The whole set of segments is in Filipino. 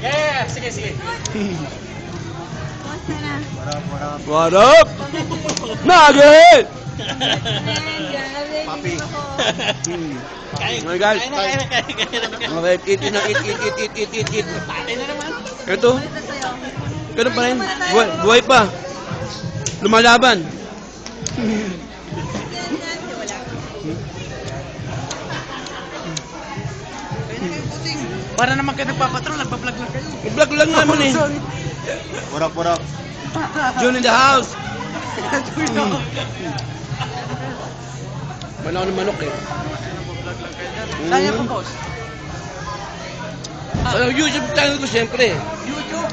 Yeah, sige, sige. Kumusta na? What up? Nugget! Papi. Oh my God. Kaya na. Okay, eat na, eat. Patay na naman. Ito, Ito sa'yo. ganun pa rin. Buhay pa. Lumalaban. Wala. Para naman kayo nagpapatrol, nagpa-vlog lang kayo. I-vlog lang naman eh. What up? June in the house. Manok ng manok eh. Saan yan po, boss? Sa YouTube channel ko siyempre. YouTube.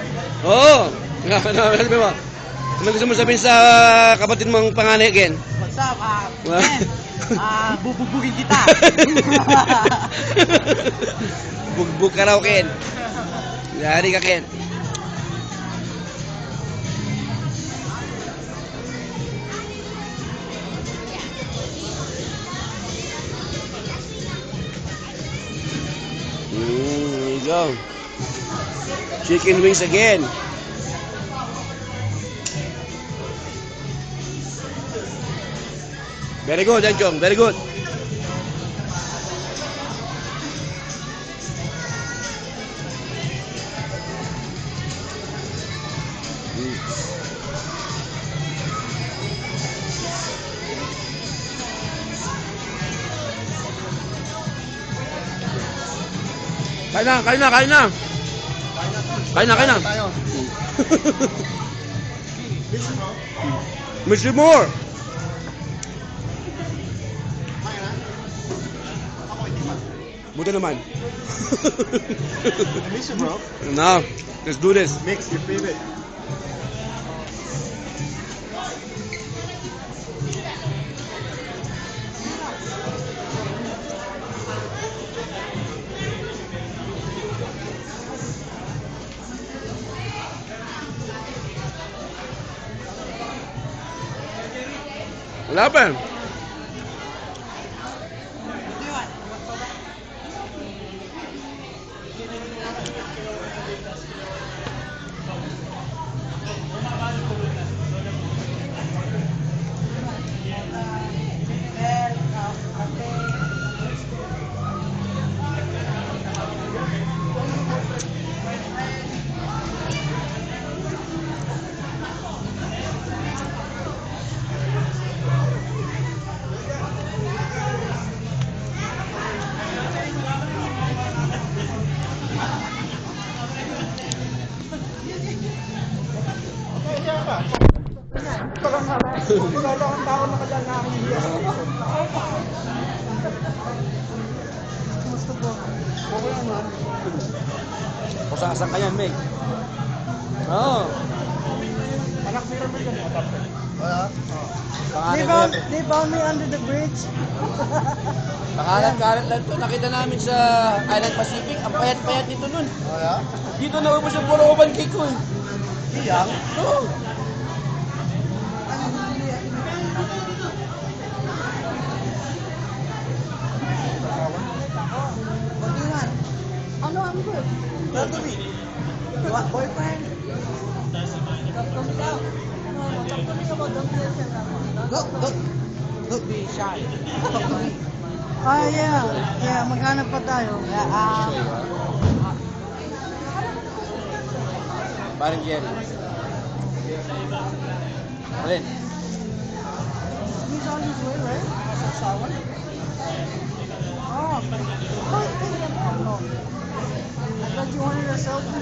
Oo. Ano ba? Ano gusto mo sabihin sa kapatid mong panganay again? What's up? Ken, bububugin kita. Bugbog ka raw, Ken. Yari ka, Ken. There you go. Chicken wings again. Very good, Jong. Very good. Kain na. Tayo. Mr. Moore. Buti naman. I miss you, bro. Now, let's do this. Mix your favorite. Wala pa. Kusasan ka yan, Meg. Oo. Anak, meron mo dyan. Wala? They found me under the bridge. Pangalan lang to. Nakita namin sa Island Pacific. Ang payat-payat nito nun. Wala? Dito na ubos yung puro open cake ko. Iyang? Oo. Batingan. Ano ang good? Gradually. You want boyfriend? Don't be shy. Yeah, maghanap pa tayo. Parang Jerry. Alin? He's on his way, right? Oh, no. I thought you wanted a selfie.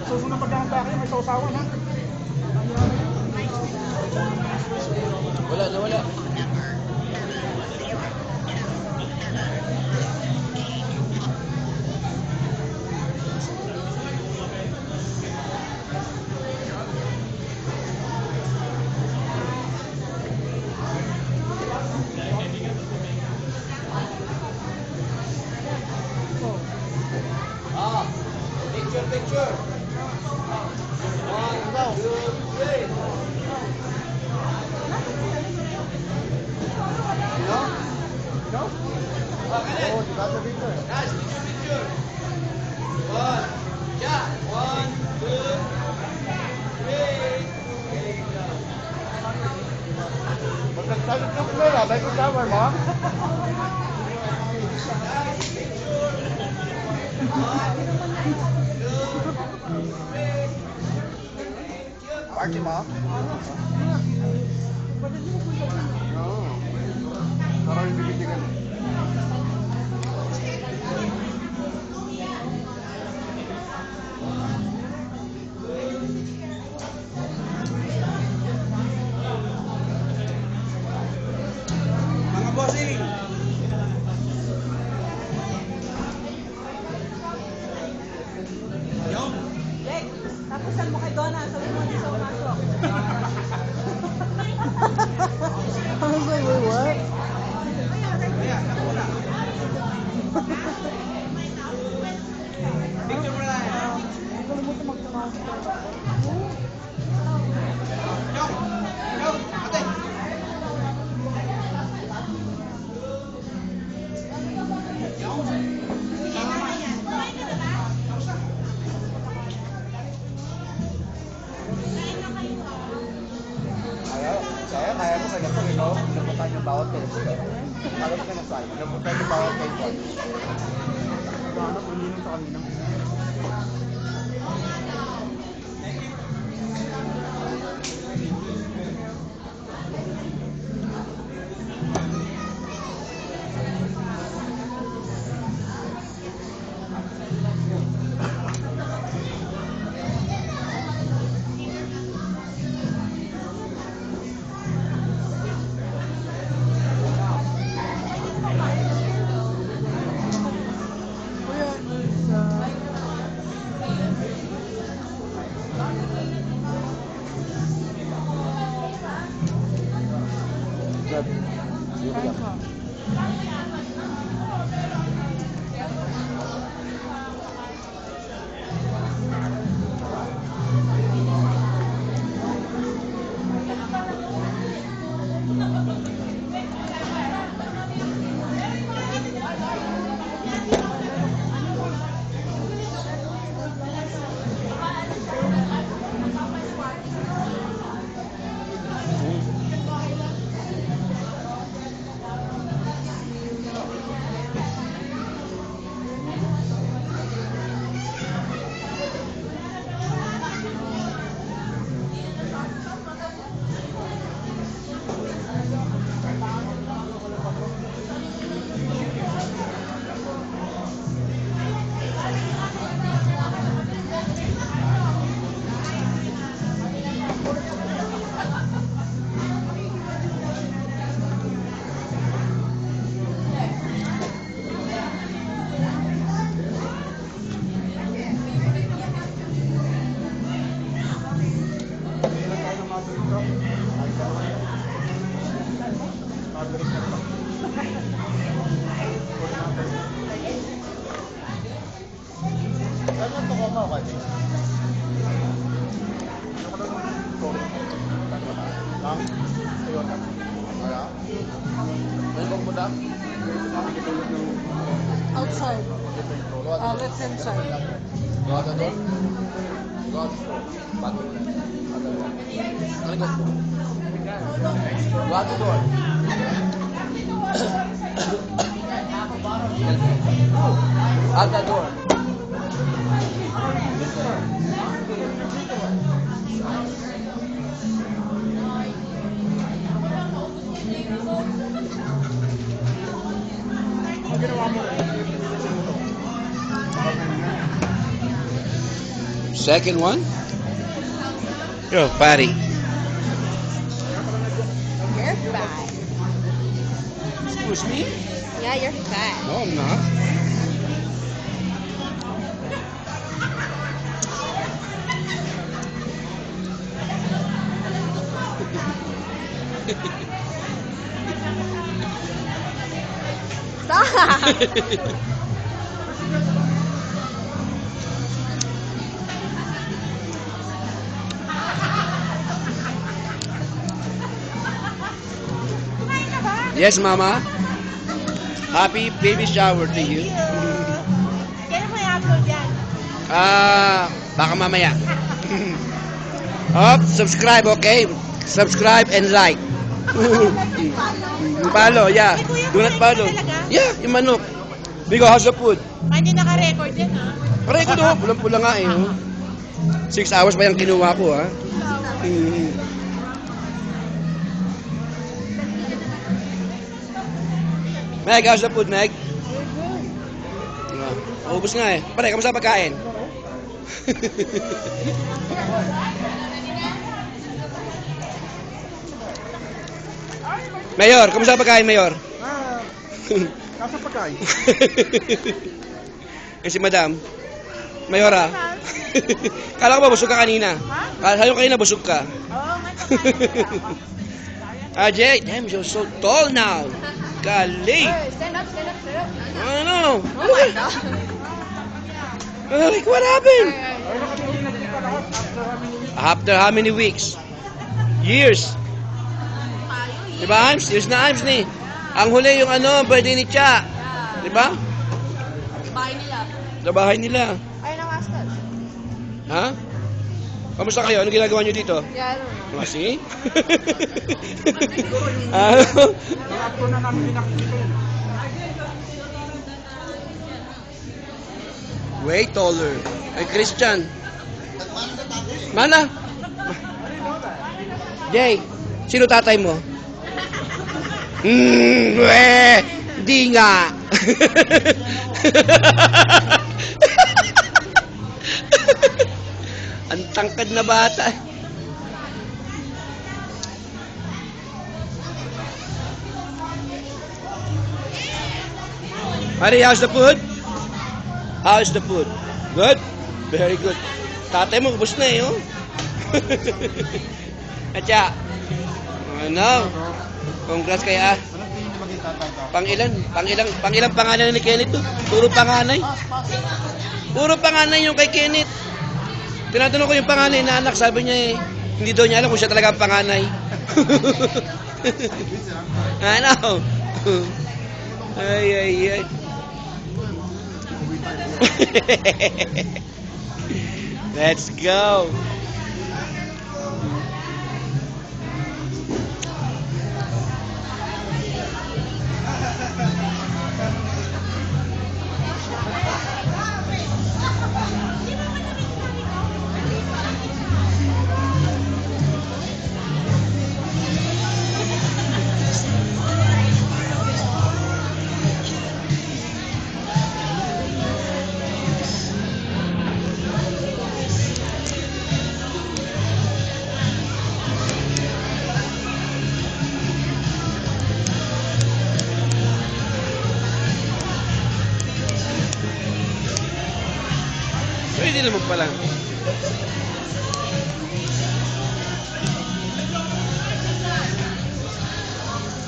Susunod pagkakanta kayo, may sausawan ha? Wala. Picture. 1, 2, 3. No? Oo, di ba sa video eh. Pag nagsalit ka pala, labay ko camera mo. Party mo? Oo. Parang yung bibigyan. Mga bossing! Jake, tapusan mo kay Donna. Sabi mo hindi siya umasok. I was like, wait, what? Picture mo na. Nakalimutan mag-transfer. Ate! Kaya mo kaya po ikaw, nabutan yung bawat telephone. Alam ka na sa'yo, nabutan yung bawat telephone. Ano, uminom sa kanina. Outside. Let's inside. Go out the door. Go out the door. Go out the door. Out the door. Second one? You're fatty. You're fat. Excuse me? Yeah, you're fat. No, I'm not. Stop. Yes, Mama? Happy baby shower to you. Kailan mo i-upload yan? Baka mamaya. Subscribe, okay? Subscribe and like. Follow, yeah. Do not follow. Yeah, yung manok. Bigo, how's the food? Hindi naka-record yan, ha? Pareho ko doon. Pulang-pula nga eh. 6 hours pa yung kinuha ko, ha? Meg, how's the food, Meg? Ubus nga eh. Pare, kamusta pagkain? Mayor, kamusta pagkain, Mayor? Kasa pagkain. Eh si Madam. Mayora. Kala ko ba busog ka kanina? Kala ko kanina busog ka. Oo, Jay, damn, you're so tall now. Golly. Stand up, stand up, stand up. Ano? Oh my god. Like, what happened? After how many weeks? Years. Diba, Himes? Years na, Himes ni. Ang huli yung birthday ni Cha. Diba? Bahay nila. Sa bahay nila. Ay, nakastas. Ha? Kamusta kayo? Ano ginagawa nyo dito? Yeah, I don't know. See? Ano? Ako na namin pinakikita yun. Way taller. Ay, Christian. Mana? Jay, sino tatay mo? Di nga. Ang tangkad na bata. Hari, how's the food? How's the food? Good? Very good. Tatay mo, ubos na eh, oh. Atya. Ano? Congrats kaya. Ano tingin niyo maging tatay? Pangilang pangalan ni Kenneth to? Puro panganay. Puro panganay yung kay Kenneth. Tinatanong ko yung panganay na anak, sabi niya eh, hindi daw niya alam kung siya talaga ang panganay. Ano? Ay. Let's go. Pwede naman pala.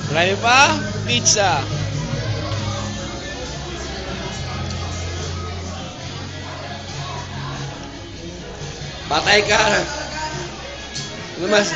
Marami pa? Pizza. Patay ka. Ano mas?